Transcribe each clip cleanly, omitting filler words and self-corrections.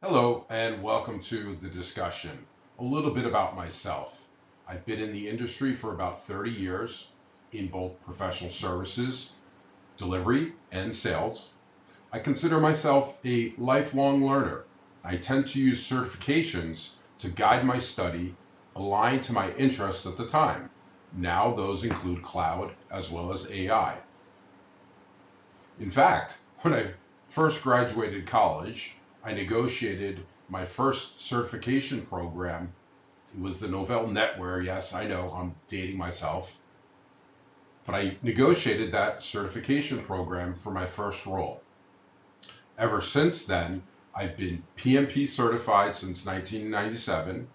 Hello and welcome to the discussion. A little bit about myself. I've been in the industry for about 30 years in both professional services, delivery, and sales. I consider myself a lifelong learner. I tend to use certifications to guide my study aligned to my interests at the time. Now those include cloud as well as AI. In fact, when I first graduated college, I negotiated my first certification program. It was the Novell NetWare. Yes, I know I'm dating myself, but I negotiated that certification program for my first role. Ever since then, I've been PMP certified since 1997.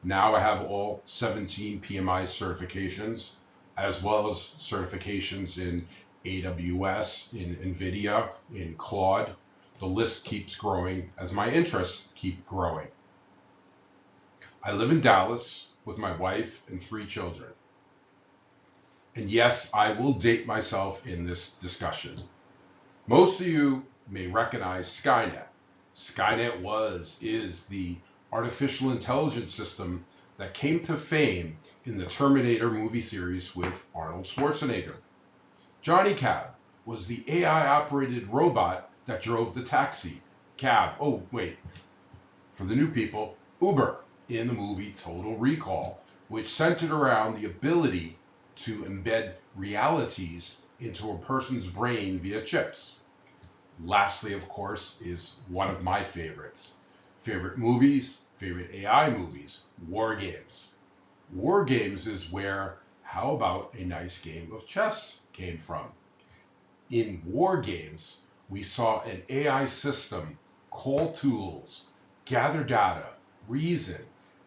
Now I have all 17 PMI certifications, as well as certifications in AWS, in NVIDIA, in Claude. The list keeps growing as my interests keep growing. I live in Dallas with my wife and 3 children. And yes, I will date myself in this discussion. Most of you may recognize Skynet. Skynet is the artificial intelligence system that came to fame in the Terminator movie series with Arnold Schwarzenegger. Johnny Cab was the AI-operated robot that drove the taxi. Cab, oh wait, for the new people, Uber in the movie Total Recall, which centered around the ability to embed realities into a person's brain via chips. Lastly, of course, is one of my favorites. Favorite movies, favorite AI movies, War Games. War Games is where How About a Nice Game of Chess came from. In War Games, we saw an AI system call tools, gather data, reason,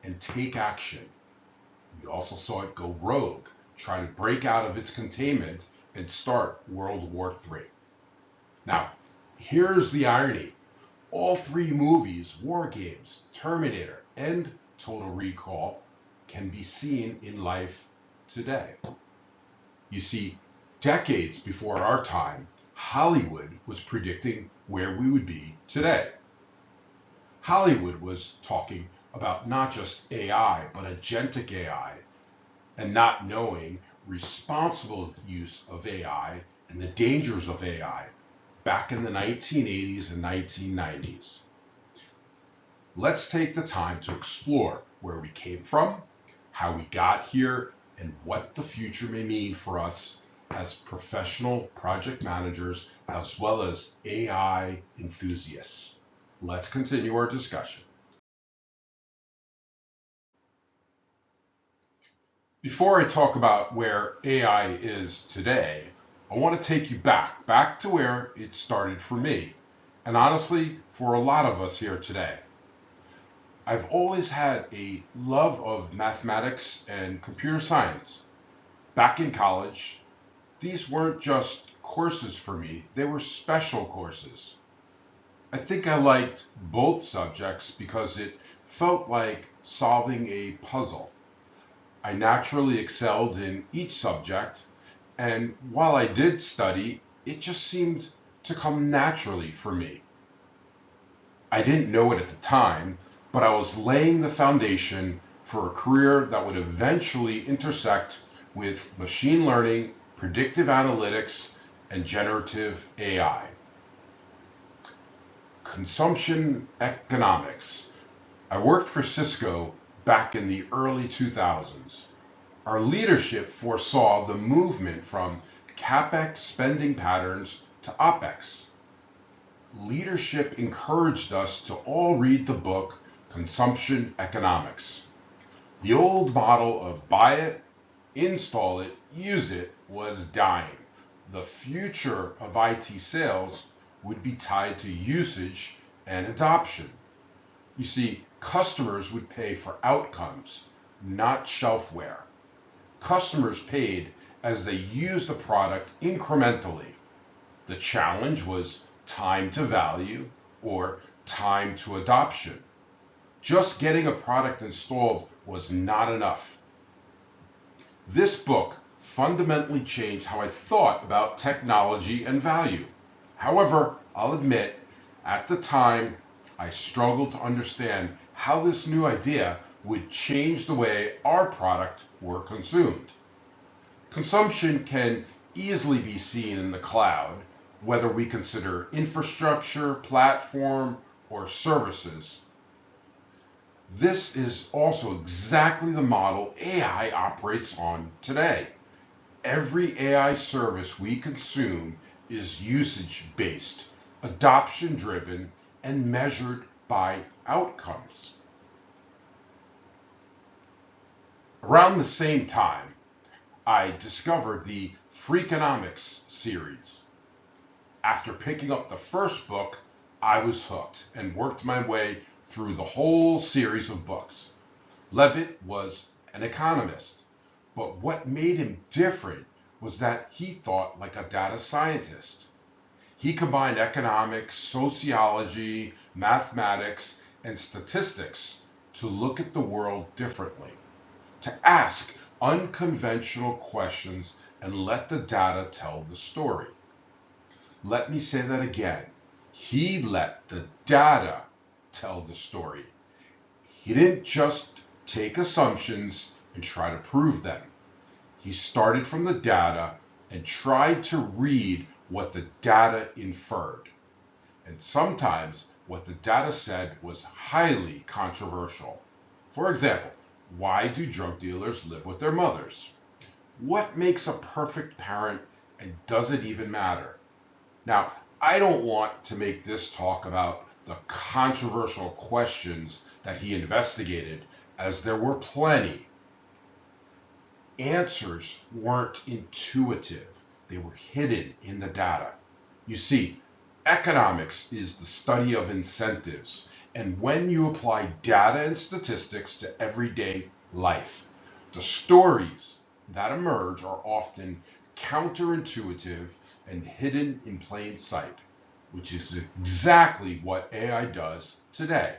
and take action. We also saw it go rogue, try to break out of its containment and start World War III. Now, here's the irony. All 3 movies, War Games, Terminator, and Total Recall, can be seen in life today. You see, decades before our time, Hollywood was predicting where we would be today. Hollywood was talking about not just AI, but agentic AI, and not knowing responsible use of AI and the dangers of AI back in the 1980s and 1990s. Let's take the time to explore where we came from, how we got here, and what the future may mean for us as professional project managers as well as AI enthusiasts. Let's continue our discussion. Before I talk about where AI is today, I want to take you back to where it started for me, and honestly, for a lot of us here today. I've always had a love of mathematics and computer science. Back in college, these weren't just courses for me, they were special courses. I think I liked both subjects because it felt like solving a puzzle. I naturally excelled in each subject, and while I did study, it just seemed to come naturally for me. I didn't know it at the time, but I was laying the foundation for a career that would eventually intersect with machine learning, predictive analytics, and generative AI. Consumption economics. I worked for Cisco back in the early 2000s. Our leadership foresaw the movement from CapEx spending patterns to OpEx. Leadership encouraged us to all read the book Consumption Economics. The old model of buy it, install it, use it was dying. The future of IT sales would be tied to usage and adoption. You see, customers would pay for outcomes, not shelfware. Customers paid as they used the product incrementally. The challenge was time to value or time to adoption. Just getting a product installed was not enough. This book fundamentally changed how I thought about technology and value. However, I'll admit, at the time, I struggled to understand how this new idea would change the way our product were consumed. Consumption can easily be seen in the cloud, whether we consider infrastructure, platform, or services. This is also exactly the model AI operates on today. Every AI service we consume is usage based, adoption driven, and measured by outcomes. Around the same time, I discovered the Freakonomics series. After picking up the first book, I was hooked and worked my way through the whole series of books. Levitt was an economist, but what made him different was that he thought like a data scientist. He combined economics, sociology, mathematics, and statistics to look at the world differently, to ask unconventional questions and let the data tell the story. Let me say that again. He let the data tell the story. He didn't just take assumptions and try to prove them. He started from the data and tried to read what the data inferred. And sometimes what the data said was highly controversial. For example, why do drug dealers live with their mothers? What makes a perfect parent, and does it even matter? Now, I don't want to make this talk about the controversial questions that he investigated, as there were plenty. Answers weren't intuitive, they were hidden in the data. You see, economics is the study of incentives, and when you apply data and statistics to everyday life, the stories that emerge are often counterintuitive and hidden in plain sight, which is exactly what AI does today.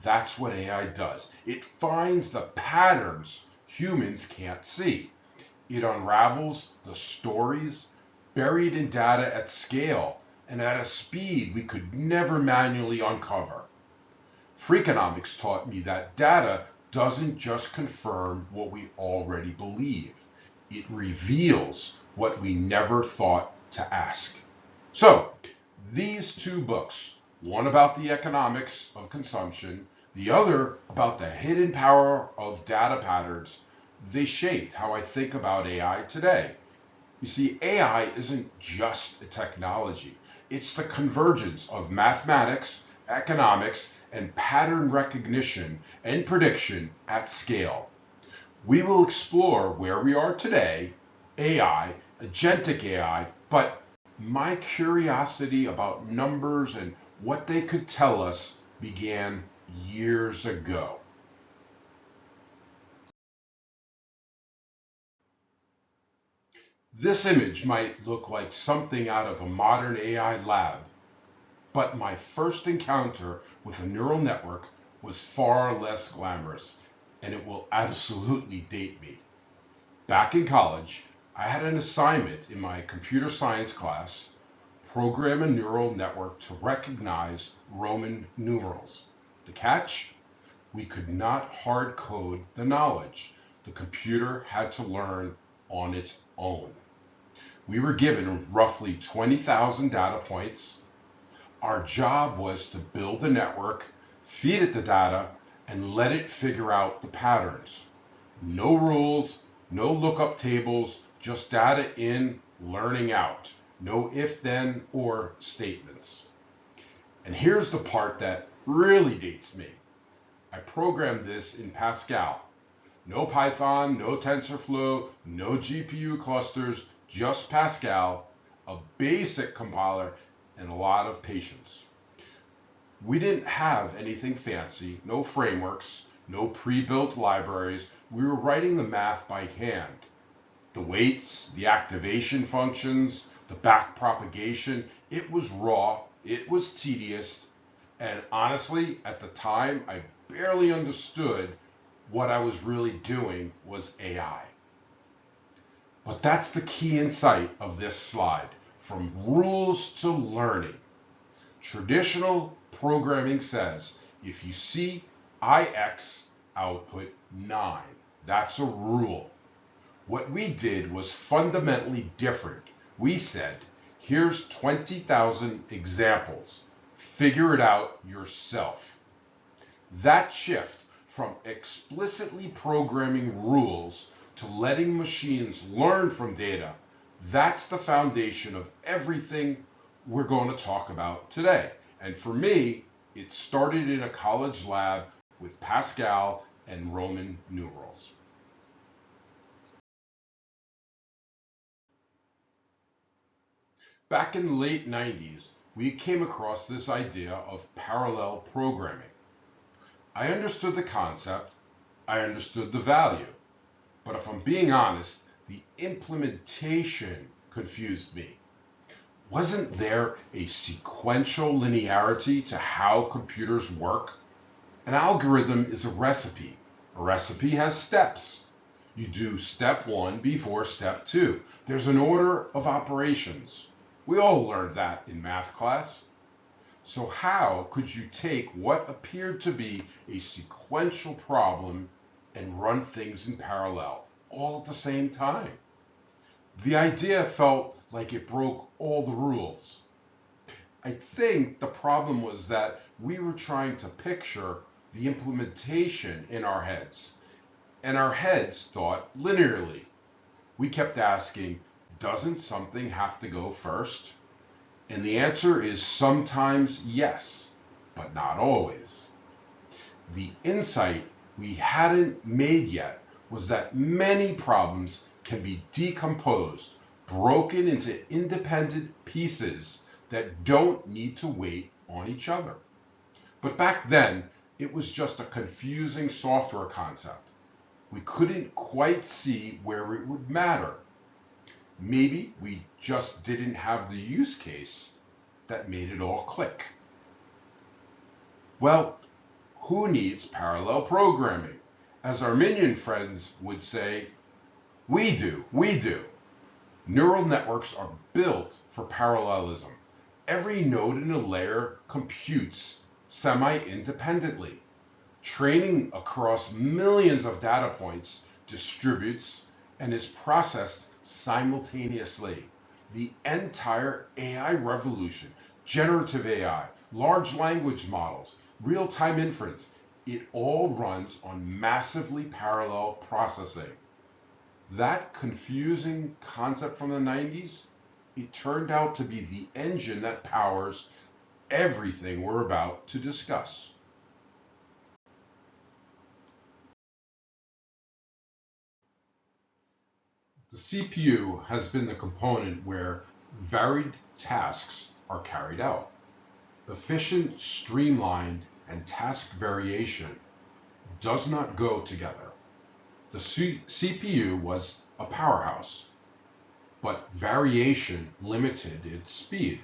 That's what AI does. It finds the patterns humans can't see. It unravels the stories buried in data at scale and at a speed we could never manually uncover. Freakonomics taught me that data doesn't just confirm what we already believe. It reveals what we never thought to ask. So, these two books, one about the economics of consumption, the other about the hidden power of data patterns, they shaped how I think about AI today. You see, AI isn't just a technology. It's the convergence of mathematics, economics, and pattern recognition and prediction at scale. We will explore where we are today, AI, agentic AI, but my curiosity about numbers and what they could tell us began years ago. This image might look like something out of a modern AI lab, but my first encounter with a neural network was far less glamorous, and it will absolutely date me. Back in college, I had an assignment in my computer science class: program a neural network to recognize Roman numerals. The catch? We could not hard code the knowledge. The computer had to learn on its own. We were given roughly 20,000 data points. Our job was to build the network, feed it the data, and let it figure out the patterns. No rules, no lookup tables, just data in, learning out. No if, then, or statements. And here's the part that really dates me. I programmed this in Pascal. No Python, no TensorFlow, no GPU clusters, just Pascal, a basic compiler, and a lot of patience. We didn't have anything fancy, no frameworks, no pre-built libraries. We were writing the math by hand. The weights, the activation functions, the backpropagation, it was raw, it was tedious, and honestly, at the time, I barely understood what I was really doing was AI. But that's the key insight of this slide. From rules to learning. Traditional programming says if you see IX, output 9. That's a rule. What we did was fundamentally different. We said, here's 20,000 examples. Figure it out yourself. That shift from explicitly programming rules to letting machines learn from data, that's the foundation of everything we're going to talk about today. And for me, it started in a college lab with Pascal and Roman numerals. Back in the late 90s, we came across this idea of parallel programming. I understood the concept, I understood the value, but if I'm being honest, the implementation confused me. Wasn't there a sequential linearity to how computers work? An algorithm is a recipe. A recipe has steps. You do step 1 before step 2. There's an order of operations. We all learned that in math class. So how could you take what appeared to be a sequential problem and run things in parallel, all at the same time? The idea felt like it broke all the rules. I think the problem was that we were trying to picture the implementation in our heads, and our heads thought linearly. We kept asking, doesn't something have to go first? And the answer is sometimes yes, but not always. The insight we hadn't made yet was that many problems can be decomposed, broken into independent pieces that don't need to wait on each other. But back then, it was just a confusing software concept. We couldn't quite see where it would matter. Maybe we just didn't have the use case that made it all click. Well, who needs parallel programming? As our minion friends would say, we do. Neural networks are built for parallelism. Every node in a layer computes semi-independently. Training across millions of data points distributes and is processed simultaneously. The entire AI revolution, generative AI, large language models, real-time inference, it all runs on massively parallel processing. That confusing concept from the 90s, it turned out to be the engine that powers everything we're about to discuss. The CPU has been the component where varied tasks are carried out. Efficient, streamlined, and task variation does not go together. The CPU was a powerhouse, but variation limited its speed.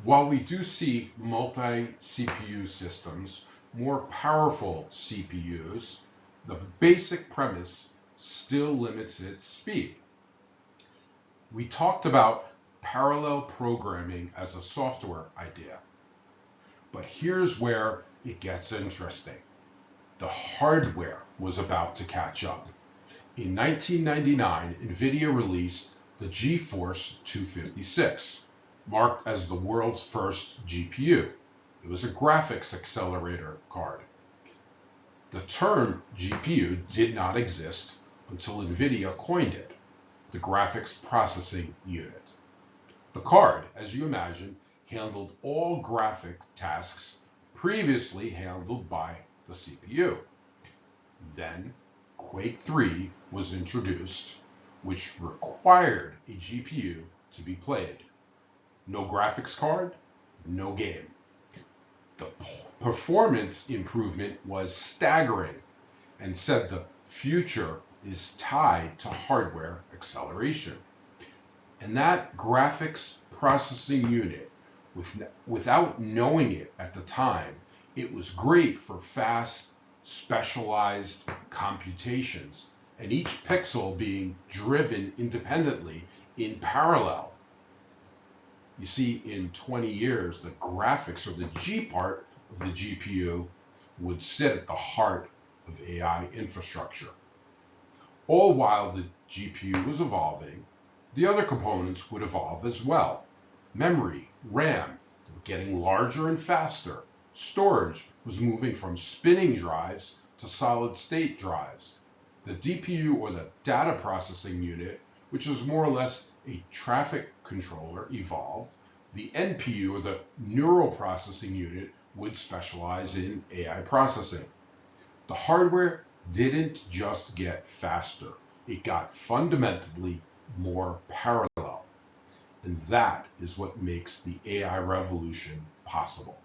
While we do see multi-CPU systems, more powerful CPUs, the basic premise still limits its speed. We talked about parallel programming as a software idea, but here's where it gets interesting. The hardware was about to catch up. In 1999, NVIDIA released the GeForce 256, marked as the world's first GPU. It was a graphics accelerator card. The term GPU did not exist until NVIDIA coined it, the graphics processing unit. The card, as you imagine, handled all graphic tasks previously handled by the CPU. Then Quake 3 was introduced, which required a GPU to be played. No graphics card, no game. The performance improvement was staggering and said the future is tied to hardware acceleration. And that graphics processing unit, without knowing it at the time, it was great for fast, specialized computations, and each pixel being driven independently in parallel. You see, in 20 years, the graphics, or the G part of the GPU, would sit at the heart of AI infrastructure. All while the GPU was evolving, the other components would evolve as well. Memory, RAM, were getting larger and faster. Storage was moving from spinning drives to solid-state drives. The DPU, or the data processing unit, which is more or less a traffic controller, evolved. The NPU, or the neural processing unit, would specialize in AI processing. The hardware didn't just get faster, it got fundamentally more parallel. And that is what makes the AI revolution possible.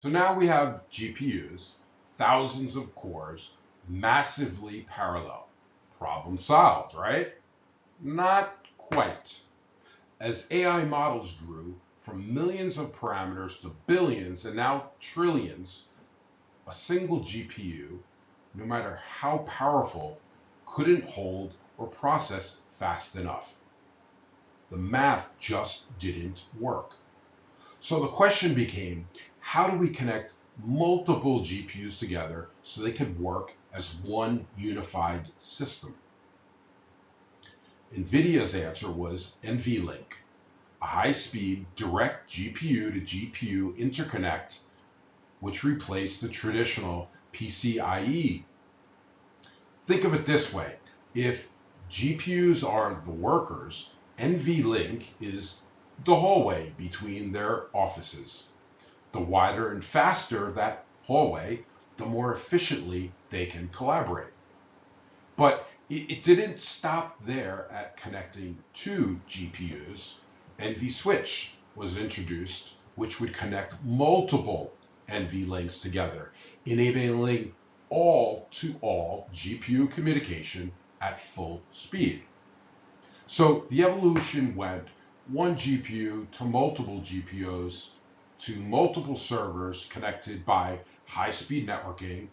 So now we have GPUs, thousands of cores, massively parallel. Problem solved, right? Not quite. As AI models grew from millions of parameters to billions and now trillions, a single GPU, no matter how powerful, couldn't hold or process fast enough. The math just didn't work. So the question became, how do we connect multiple GPUs together so they could work as one unified system? NVIDIA's answer was NVLink, a high-speed direct GPU to GPU interconnect, which replaced the traditional PCIe. Think of it this way. If GPUs are the workers, NVLink is the hallway between their offices. The wider and faster that hallway, the more efficiently they can collaborate. But it didn't stop there at connecting two GPUs. NVSwitch was introduced, which would connect multiple NVLinks together, enabling all-to-all GPU communication at full speed. So the evolution went one GPU to multiple GPUs to multiple servers connected by high-speed networking.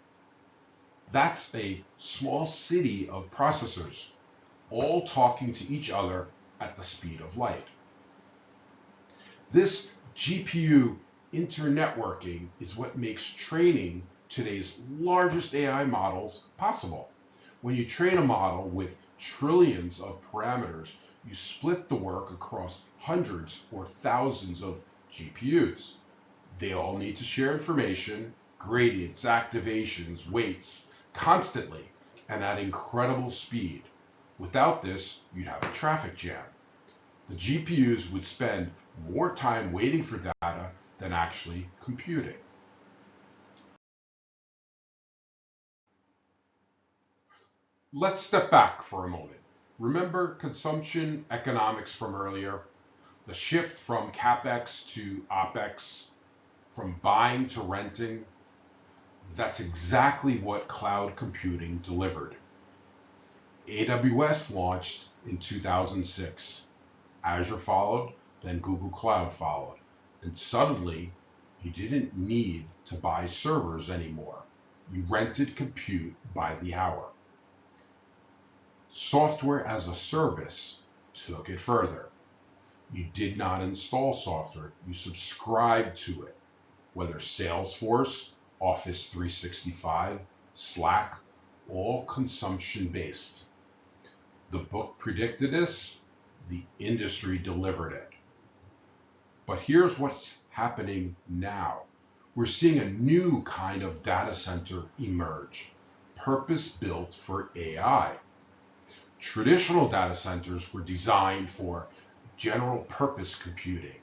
That's a small city of processors, all talking to each other at the speed of light. This GPU internetworking is what makes training today's largest AI models possible. When you train a model with trillions of parameters, you split the work across hundreds or thousands of GPUs. They all need to share information, gradients, activations, weights, constantly, and at incredible speed. Without this, you'd have a traffic jam. The GPUs would spend more time waiting for data than actually computing. Let's step back for a moment. Remember consumption economics from earlier? The shift from CapEx to OpEx, from buying to renting? That's exactly what cloud computing delivered. AWS launched in 2006. Azure followed, then Google Cloud followed. And suddenly, you didn't need to buy servers anymore. You rented compute by the hour. Software as a service took it further. You did not install software, you subscribed to it, whether Salesforce, Office 365, Slack, all consumption-based. The book predicted this, the industry delivered it. But here's what's happening now. We're seeing a new kind of data center emerge, purpose-built for AI. Traditional data centers were designed for general purpose computing,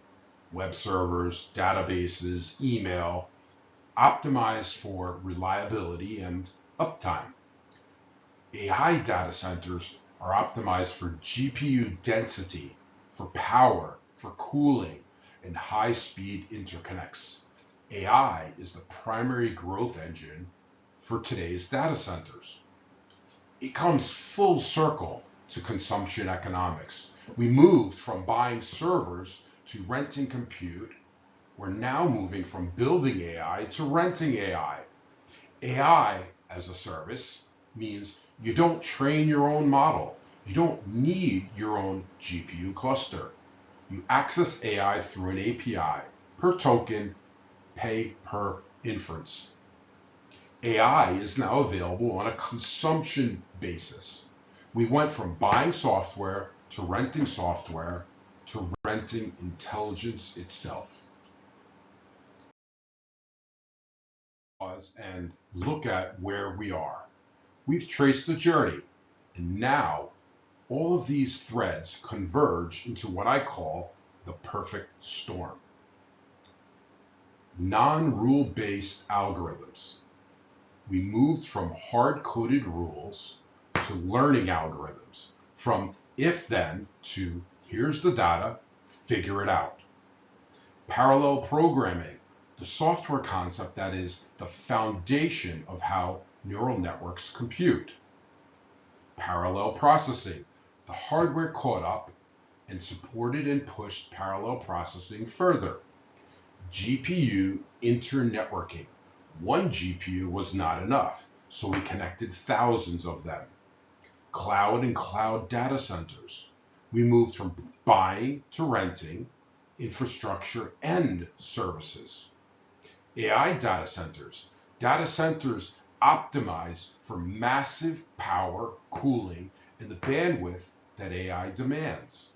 web servers, databases, email, optimized for reliability and uptime. AI data centers are optimized for GPU density, for power, for cooling, and high-speed interconnects. AI is the primary growth engine for today's data centers. It comes full circle to consumption economics. We moved from buying servers to renting compute. We're now moving from building AI to renting AI. AI as a service means you don't train your own model. You don't need your own GPU cluster. You access AI through an API, per token, pay per inference. AI is now available on a consumption basis. We went from buying software to renting software to renting intelligence itself. Pause and look at where we are. We've traced the journey, and now all of these threads converge into what I call the perfect storm. Non-rule based algorithms. We moved from hard-coded rules to learning algorithms, from if-then to here's the data, figure it out. Parallel programming, the software concept that is the foundation of how neural networks compute. Parallel processing, the hardware caught up and supported and pushed parallel processing further. GPU internetworking. One GPU was not enough, so we connected thousands of them. Cloud and cloud data centers. We moved from buying to renting, infrastructure and services. AI data centers. Data centers optimize for massive power, cooling, and the bandwidth that AI demands.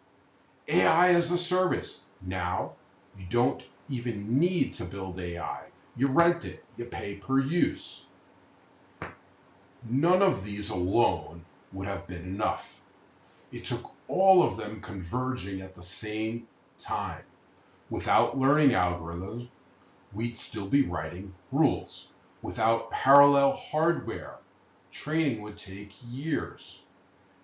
AI as a service. Now, you don't even need to build AI. You rent it, you pay per use. None of these alone would have been enough. It took all of them converging at the same time. Without learning algorithms, we'd still be writing rules. Without parallel hardware, training would take years.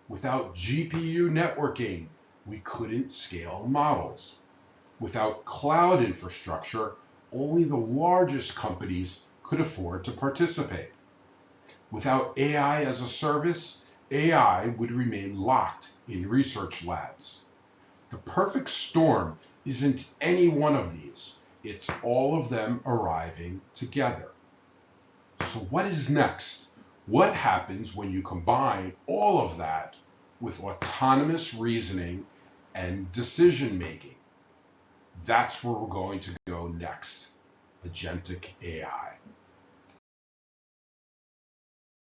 Without GPU networking, we couldn't scale models. Without cloud infrastructure, only the largest companies could afford to participate. Without AI as a service, AI would remain locked in research labs. The perfect storm isn't any one of these. It's all of them arriving together. So what is next? What happens when you combine all of that with autonomous reasoning and decision making? That's where we're going to go next. Agentic AI.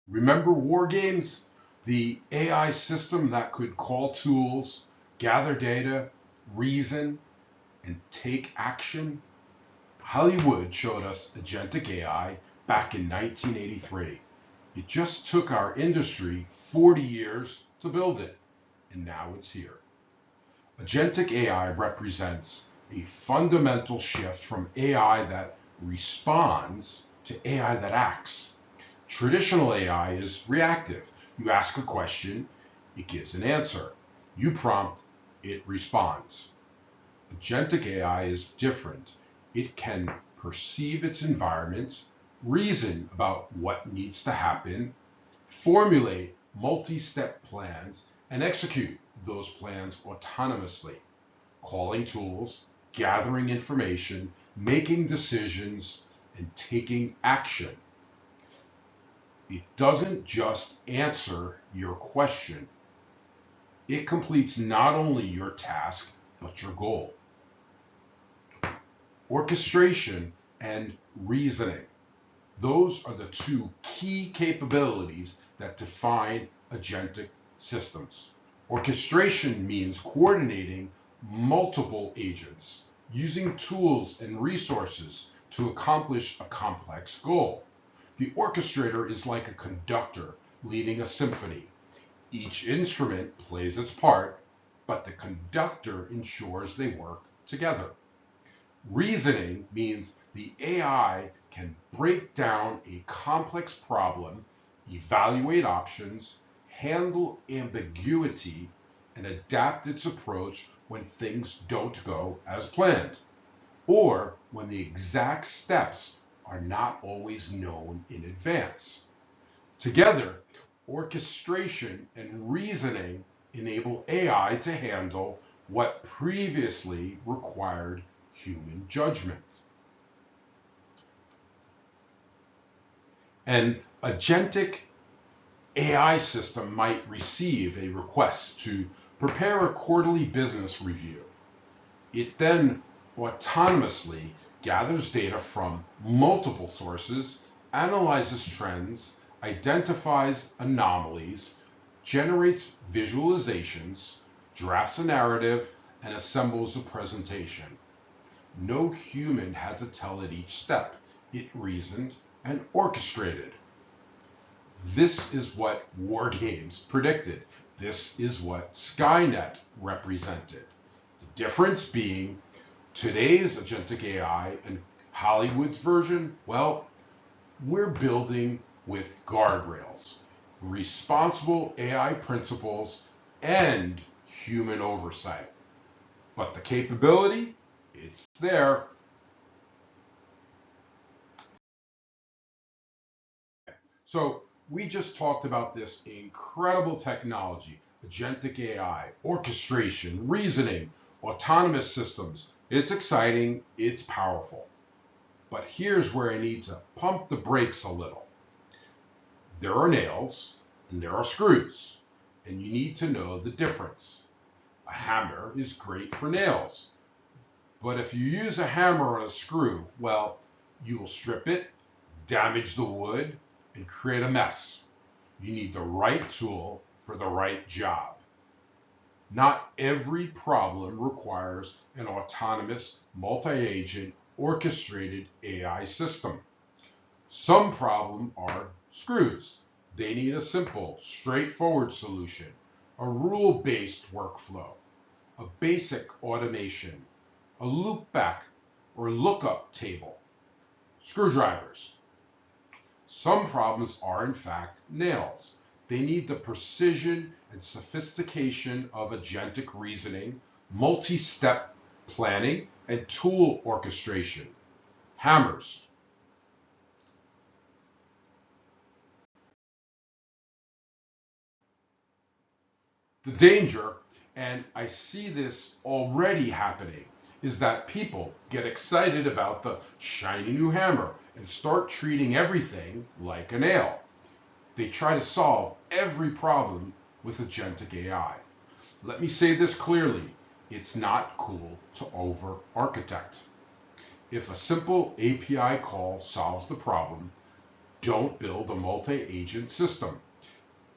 Remember war games? The AI system that could call tools, gather data, reason, and take action? Hollywood showed us Agentic AI back in 1983. It just took our industry 40 years to build it, and now it's here. Agentic AI represents a fundamental shift from AI that responds to AI that acts. Traditional AI is reactive. You ask a question, it gives an answer. You prompt, it responds. Agentic AI is different. It can perceive its environment, reason about what needs to happen, formulate multi-step plans, and execute those plans autonomously, calling tools, gathering information, making decisions, and taking action. It doesn't just answer your question. It completes not only your task, but your goal. Orchestration and reasoning. Those are the two key capabilities that define agentic systems. Orchestration means coordinating multiple agents, using tools and resources to accomplish a complex goal. The orchestrator is like a conductor leading a symphony. Each instrument plays its part, but the conductor ensures they work together. Reasoning means the AI can break down a complex problem, evaluate options, handle ambiguity, and adapt its approach when things don't go as planned, or when the exact steps are not always known in advance. Together, orchestration and reasoning enable AI to handle what previously required human judgment. And agentic AI system might receive a request to prepare a quarterly business review. It then autonomously gathers data from multiple sources, analyzes trends, identifies anomalies, generates visualizations, drafts a narrative, and assembles a presentation. No human had to tell it each step. It reasoned and orchestrated. This is what war games predicted. This is what Skynet represented. The difference being today's agentic AI and Hollywood's version, well, we're building with guardrails, responsible AI principles, and human oversight. But the capability, it's there. So we just talked about this incredible technology, agentic AI, orchestration, reasoning, autonomous systems. It's exciting, it's powerful. But here's where I need to pump the brakes a little. There are nails and there are screws, and you need to know the difference. A hammer is great for nails, but if you use a hammer on a screw, well, you will strip it, damage the wood, and create a mess. You need the right tool for the right job. Not every problem requires an autonomous, multi-agent, orchestrated AI system. Some problems are screws. They need a simple, straightforward solution, a rule-based workflow, a basic automation, a loopback or lookup table. Screwdrivers. Some problems are in fact nails. They need the precision and sophistication of agentic reasoning, multi-step planning, and tool orchestration. Hammers. The danger, and I see this already happening, is that people get excited about the shiny new hammer and start treating everything like a nail. They try to solve every problem with agentic AI. Let me say this clearly. It's not cool to over-architect. If a simple API call solves the problem, don't build a multi-agent system.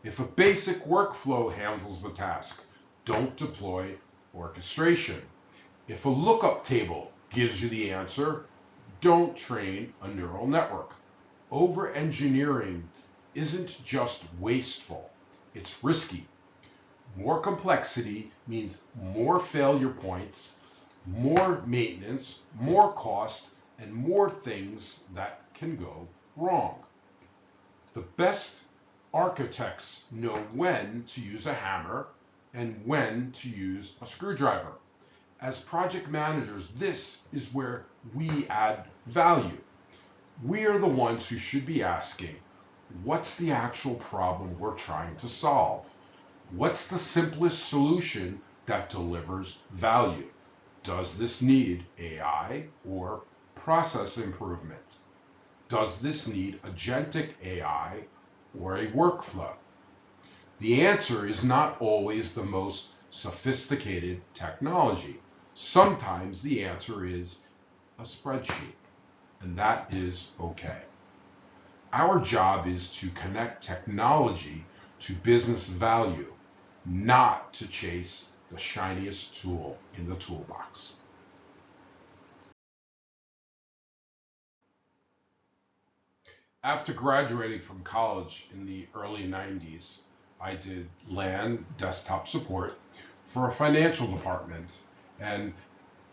If a basic workflow handles the task, don't deploy orchestration. If a lookup table gives you the answer, don't train a neural network. Over-engineering isn't just wasteful, it's risky. More complexity means more failure points, more maintenance, more cost, and more things that can go wrong. The best architects know when to use a hammer and when to use a screwdriver. As project managers, this is where we add value. We are the ones who should be asking, what's the actual problem we're trying to solve? What's the simplest solution that delivers value? Does this need AI or process improvement? Does this need agentic AI or a workflow? The answer is not always the most sophisticated technology. Sometimes the answer is a spreadsheet, and that is okay. Our job is to connect technology to business value, not to chase the shiniest tool in the toolbox. After graduating from college in the early 90s, I did LAN desktop support for a financial department. And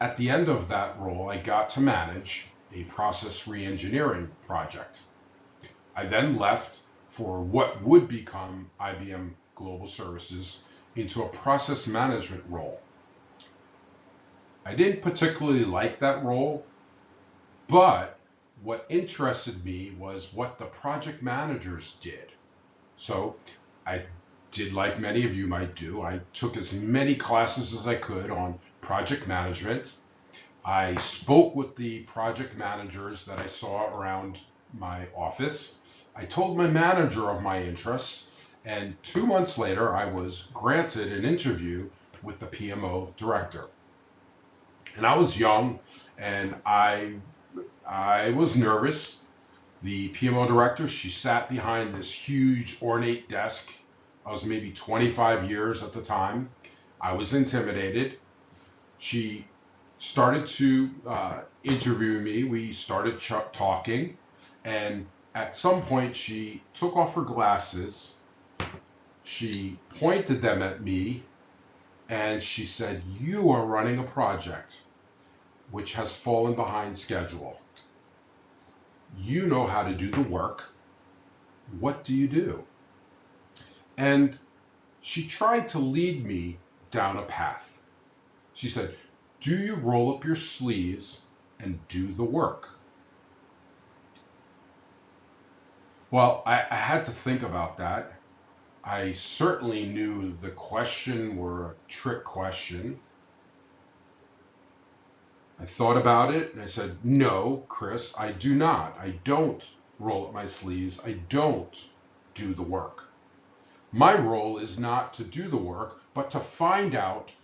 at the end of that role, I got to manage a process reengineering project. I then left for what would become IBM Global Services into a process management role. I didn't particularly like that role, but what interested me was what the project managers did. So I did like many of you might do. I took as many classes as I could on project management. I spoke with the project managers that I saw around my office. I told my manager of my interests, And 2 months later, I was granted an interview with the PMO director. And I was young and I was nervous. The PMO director, she sat behind this huge ornate desk. I was maybe 25 years at the time. I was intimidated. She started to interview me. We started talking, and at some point she took off her glasses. She pointed them at me, and she said, "You are running a project which has fallen behind schedule. You know how to do the work. What do you do?" And she tried to lead me down a path. She said, "Do you roll up your sleeves and do the work?" Well, I had to think about that. I certainly knew the question were a trick question. I thought about it and I said, "No, Chris, I do not. I don't roll up my sleeves. I don't do the work. My role is not to do the work, but to find out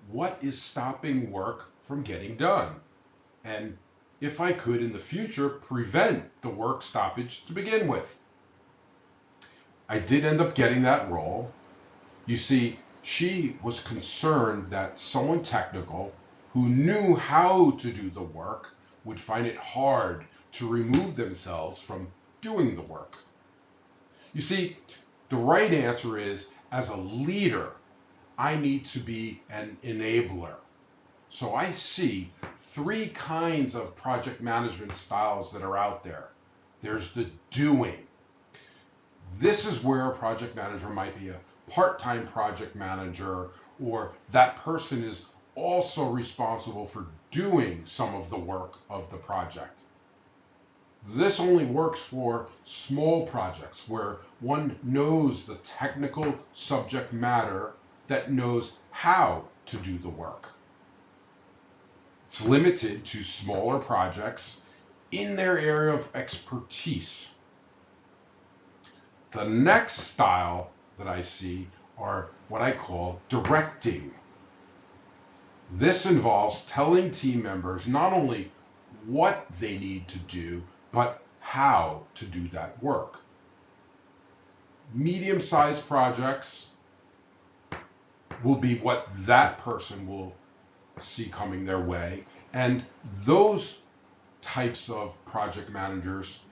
what is stopping work from getting done. And if I could in the future, prevent the work stoppage to begin with." I did end up getting that role. You see, she was concerned that someone technical who knew how to do the work would find it hard to remove themselves from doing the work. You see, the right answer is, as a leader, I need to be an enabler. So I see 3 kinds of project management styles that are out there. There's the doing. This is where a project manager might be a part-time project manager, or that person is also responsible for doing some of the work of the project. This only works for small projects where one knows the technical subject matter that knows how to do the work. It's limited to smaller projects in their area of expertise. The next style that I see are what I call directing. This involves telling team members not only what they need to do, but how to do that work. Medium-sized projects will be what that person will see coming their way, and those types of project managers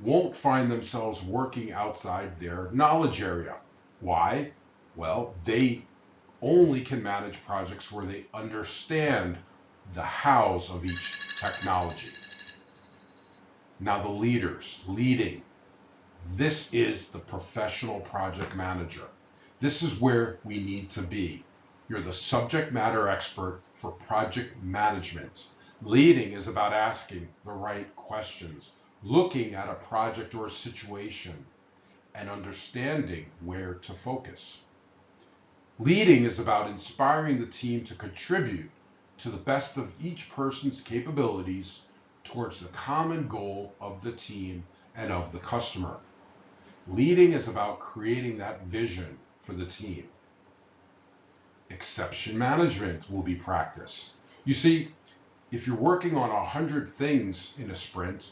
won't find themselves working outside their knowledge area. Why? Well, they only can manage projects where they understand the hows of each technology. Now the leaders, leading. This is the professional project manager. This is where we need to be. You're the subject matter expert for project management. Leading is about asking the right questions, looking at a project or a situation, and understanding where to focus. Leading is about inspiring the team to contribute to the best of each person's capabilities towards the common goal of the team and of the customer. Leading is about creating that vision for the team. Exception management will be practiced. You see, if you're working on 100 things in a sprint,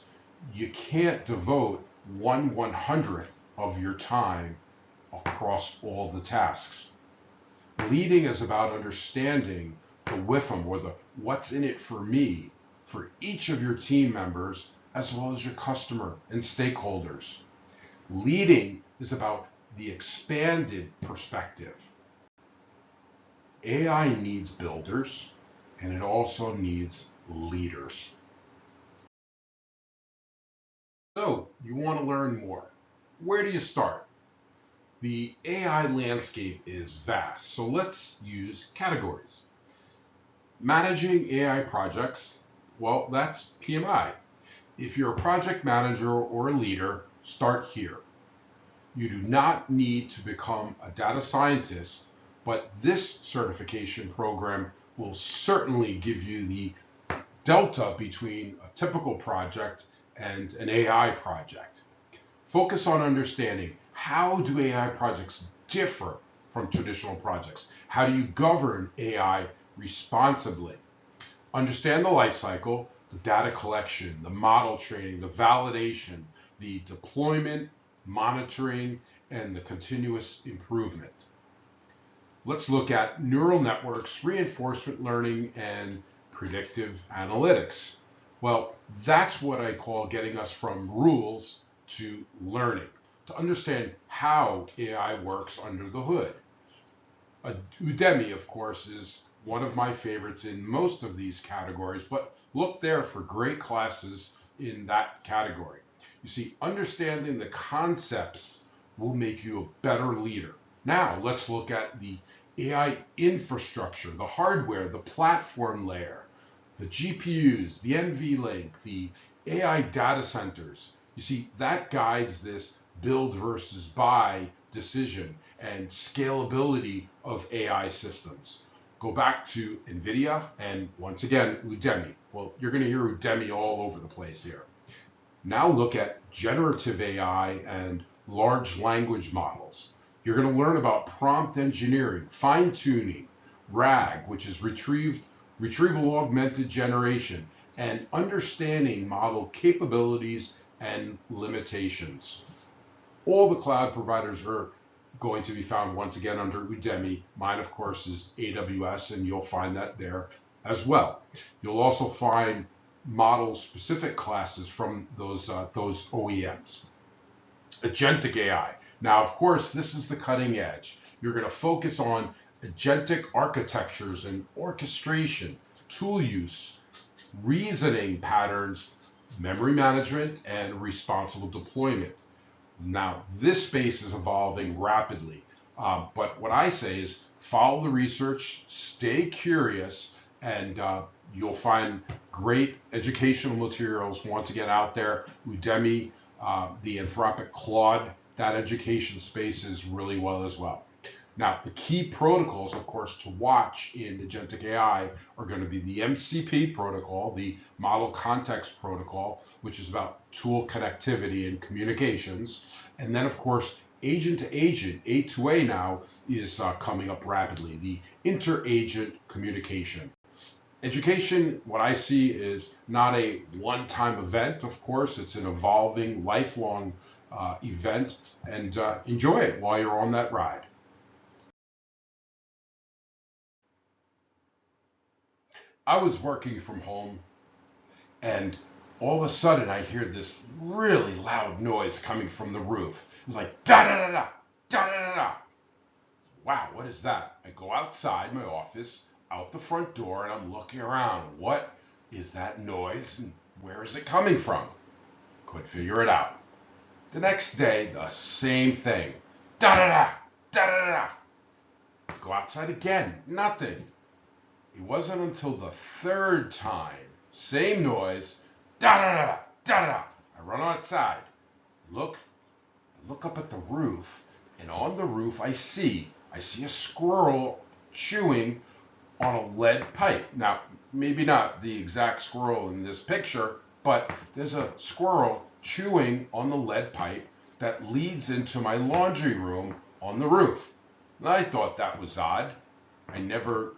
you can't devote 1/100th of your time across all the tasks. Leading is about understanding the WIFM, or the what's in it for me, for each of your team members, as well as your customer and stakeholders. Leading is about the expanded perspective. AI needs builders, and it also needs leaders. So, you want to learn more. Where do you start? The AI landscape is vast, so let's use categories. Managing AI projects, well, that's PMI. If you're a project manager or a leader, start here. You do not need to become a data scientist, but this certification program will certainly give you the delta between a typical project and an AI project. Focus on understanding How do AI projects differ from traditional projects? How do you govern AI responsibly? Understand the life cycle, the data collection, the model training, the validation, the deployment, monitoring, and the continuous improvement. Let's look at neural networks, reinforcement learning, and predictive analytics. Well, that's what I call getting us from rules to learning, to understand how AI works under the hood. Udemy, of course, is one of my favorites in most of these categories, but look there for great classes in that category. You see, understanding the concepts will make you a better leader. Now, let's look at the AI infrastructure, the hardware, the platform layer, the GPUs, the NVLink, the AI data centers. You see, that guides this build versus buy decision and scalability of AI systems. Go back to NVIDIA and once again, Udemy. Well, you're going to hear Udemy all over the place here. Now look at generative AI and large language models. You're going to learn about prompt engineering, fine-tuning, RAG, which is retrieval augmented generation, and understanding model capabilities and limitations. All the cloud providers are going to be found once again under Udemy. Mine, of course, is AWS, and you'll find that there as well. You'll also find model-specific classes from those OEMs. Agentic AI. Now, of course, this is the cutting edge. You're going to focus on agentic architectures and orchestration, tool use, reasoning patterns, memory management, and responsible deployment. Now, this space is evolving rapidly, but what I say is follow the research, stay curious, and you'll find great educational materials once again out there. Udemy, the Anthropic Claude, that education space is really well as well. Now, the key protocols, of course, to watch in Agentic AI are going to be the MCP protocol, the Model Context Protocol, which is about tool connectivity and communications. And then, of course, agent to agent, A2A now, is coming up rapidly, the inter-agent communication. Education, what I see, is not a one-time event, of course. It's an evolving, lifelong event, and enjoy it while you're on that ride. I was working from home, and all of a sudden I hear this really loud noise coming from the roof. It's like da da da da da da da da. Wow, what is that? I go outside my office, out the front door, and I'm looking around. What is that noise, and where is it coming from? Couldn't figure it out. The next day, the same thing. Da da da da da da. Go outside again, nothing. It wasn't until the third time, same noise, da da da da da. I run outside, look up at the roof, and on the roof I see a squirrel chewing on a lead pipe. Now, maybe not the exact squirrel in this picture, but there's a squirrel chewing on the lead pipe that leads into my laundry room on the roof. And I thought that was odd. I never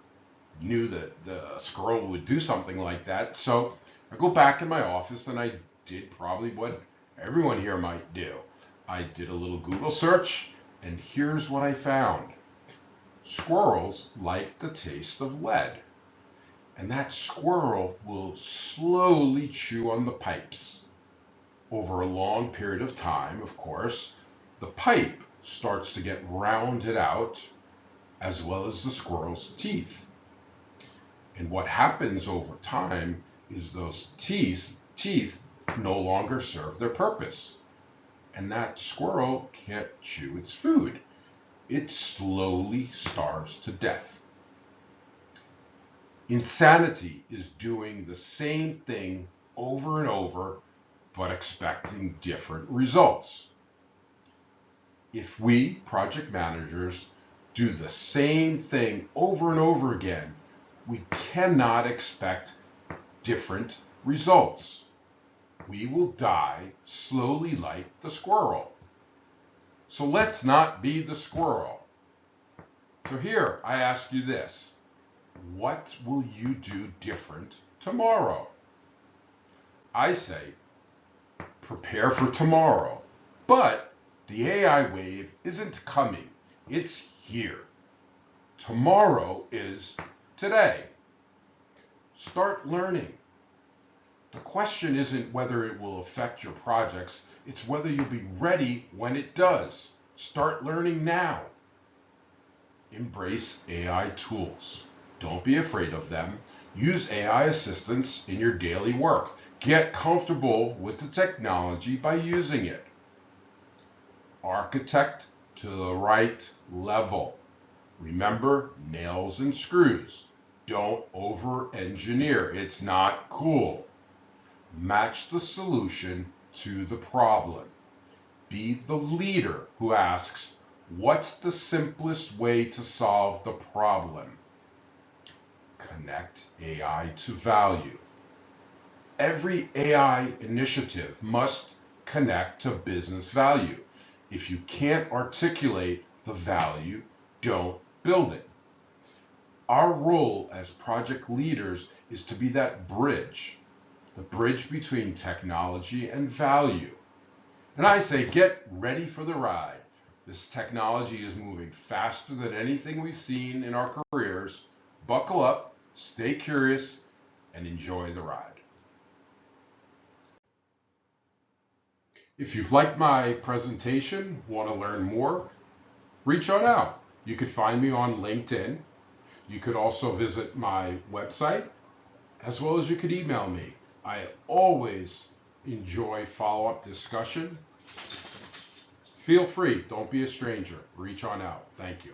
knew that the squirrel would do something like that. So I go back in my office and I did probably what everyone here might do. I did a little Google search, and here's what I found. Squirrels like the taste of lead, and that squirrel will slowly chew on the pipes. Over a long period of time, of course, the pipe starts to get rounded out, as well as the squirrel's teeth. And what happens over time is those teeth no longer serve their purpose, and that squirrel can't chew its food. It slowly starves to death. Insanity is doing the same thing over and over, but expecting different results. If we, project managers, do the same thing over and over again, we cannot expect different results. We will die slowly like the squirrel. So let's not be the squirrel. So here, I ask you this. What will you do different tomorrow? I say, prepare for tomorrow. But the AI wave isn't coming. It's here. Tomorrow is today. Start learning. The question isn't whether it will affect your projects, it's whether you'll be ready when it does. Start learning now. Embrace AI tools. Don't be afraid of them. Use AI assistants in your daily work. Get comfortable with the technology by using it. Architect to the right level. Remember, nails and screws. Don't over-engineer. It's not cool. Match the solution to the problem. Be the leader who asks, what's the simplest way to solve the problem? Connect AI to value. Every AI initiative must connect to business value. If you can't articulate the value, don't build it. Our role as project leaders is to be that bridge, the bridge between technology and value. And I say, get ready for the ride. This technology is moving faster than anything we've seen in our careers. Buckle up, stay curious, and enjoy the ride. If you've liked my presentation, want to learn more, reach on out. You could find me on LinkedIn. You could also visit my website, as well as you could email me. I always enjoy follow-up discussion. Feel free, don't be a stranger. Reach on out. Thank you.